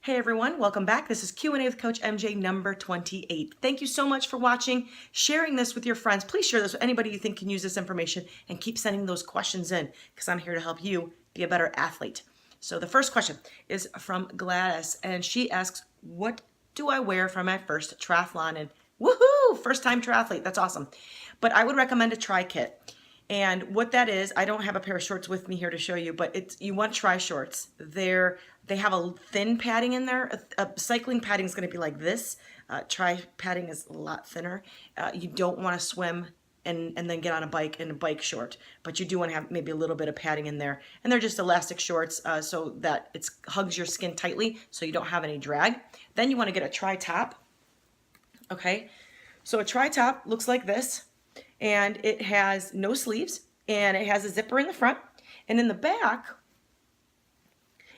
Hey everyone, welcome back. This is Q&A with Coach MJ number 28. Thank you so much for watching, sharing this with your friends. Please share this with anybody you think can use this information and keep sending those questions in because I'm here to help you be a better athlete. So the first question is from Gladys and she asks, what do I wear for my first triathlon? And woohoo, first time triathlete, that's awesome. But I would recommend a tri kit. And what that is, I don't have a pair of shorts with me here to show you, but you want tri shorts. They have a thin padding in there. A cycling padding is going to be like this. Tri padding is a lot thinner. You don't want to swim and then get on a bike in a bike short, but you do want to have maybe a little bit of padding in there. And they're just elastic shorts so that it hugs your skin tightly so you don't have any drag. Then you want to get a tri top. Okay, so a tri top looks like this. And it has no sleeves, and it has a zipper in the front, and in the back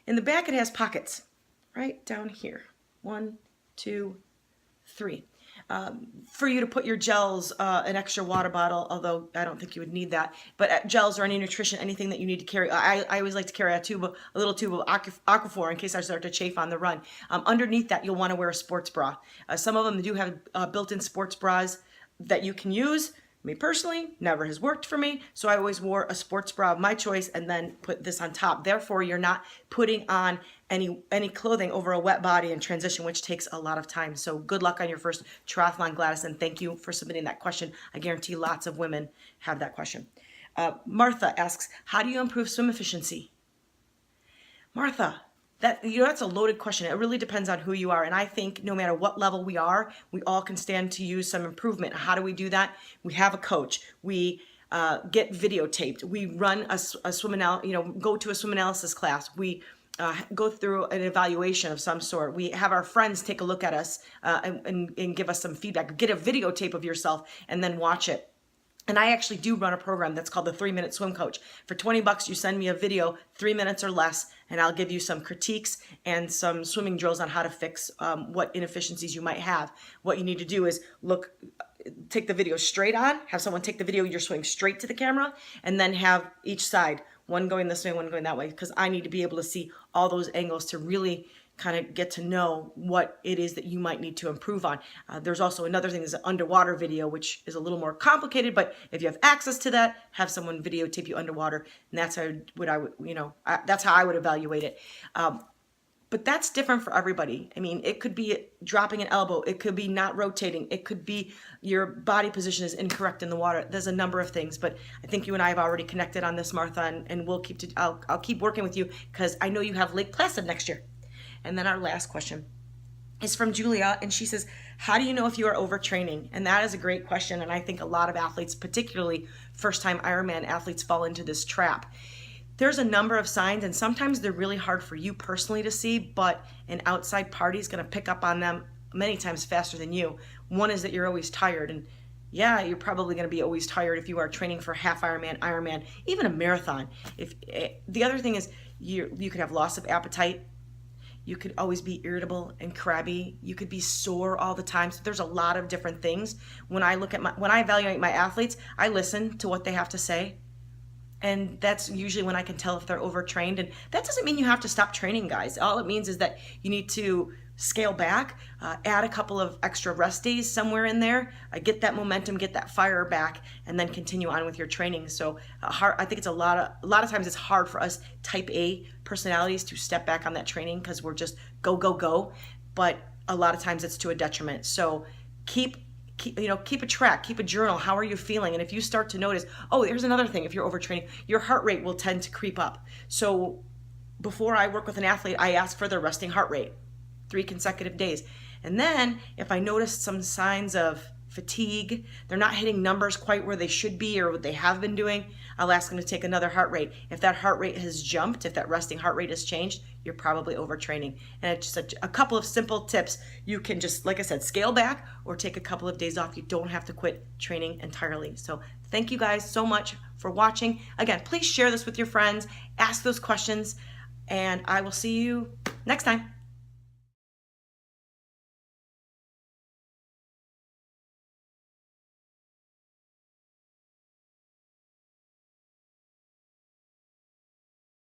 it has pockets right down here. 1, 2, 3. For you to put your gels, an extra water bottle, although I don't think you would need that, but gels or any nutrition, anything that you need to carry. I always like to carry a little tube of Aquaphor in case I start to chafe on the run. Underneath that, you'll want to wear a sports bra. Some of them do have built-in sports bras that you can use. Me personally, never has worked for me, so I always wore a sports bra of my choice and then put this on top. Therefore, you're not putting on any clothing over a wet body in transition, which takes a lot of time. So good luck on your first triathlon, Gladys, and thank you for submitting that question. I guarantee lots of women have that question. Martha asks, how do you improve swim efficiency? Martha, that's a loaded question. It really depends on who you are. And I think no matter what level we are, we all can stand to use some improvement. How do we do that? We have a coach. We get videotaped. We run a swim go to a swim analysis class. We go through an evaluation of some sort. We have our friends take a look at us and give us some feedback. Get a videotape of yourself and then watch it. And I actually do run a program that's called the 3-Minute Swim Coach. For 20 bucks, you send me a video, 3 minutes or less, and I'll give you some critiques and some swimming drills on how to fix what inefficiencies you might have. What you need to do is take the video straight on, have someone take the video, you're swimming straight to the camera, and then have each side, one going this way, one going that way, because I need to be able to see all those angles to really kind of get to know what it is that you might need to improve on. There's also another thing is an underwater video, which is a little more complicated, but if you have access to that, have someone videotape you underwater, and that's how that's how I would evaluate it. But that's different for everybody. I mean, it could be dropping an elbow, it could be not rotating, it could be your body position is incorrect in the water. There's a number of things, but I think you and I have already connected on this, Martha, and I'll keep working with you because I know you have Lake Placid next year. And then our last question is from Julia, and she says, how do you know if you are overtraining? And that is a great question, and I think a lot of athletes, particularly first-time Ironman athletes, fall into this trap. There's a number of signs, and sometimes they're really hard for you personally to see, but an outside party is going to pick up on them many times faster than you. One is that you're always tired, and yeah, you're probably going to be always tired if you are training for half Ironman, even a marathon. The other thing is you could have loss of appetite. You could always be irritable and crabby. You could be sore all the time. So there's a lot of different things. When I evaluate my athletes, I listen to what they have to say. And that's usually when I can tell if they're overtrained. And that doesn't mean you have to stop training, guys. All it means is that you need to scale back, add a couple of extra rest days somewhere in there, get that momentum, get that fire back, and then continue on with your training. So I think it's a lot of times it's hard for us type A personalities to step back on that training because we're just go, go, go. But a lot of times it's to a detriment. So keep a track, keep a journal. How are you feeling? And if you start to notice, oh, here's another thing, if you're overtraining, your heart rate will tend to creep up. So before I work with an athlete, I ask for their resting heart rate, 3 consecutive days. And then if I notice some signs of fatigue, they're not hitting numbers quite where they should be or what they have been doing, I'll ask them to take another heart rate. If that heart rate has jumped, if that resting heart rate has changed, you're probably overtraining. And it's just a couple of simple tips. You can just, like I said, scale back or take a couple of days off. You don't have to quit training entirely. So thank you guys so much for watching. Again, please share this with your friends, ask those questions, and I will see you next time.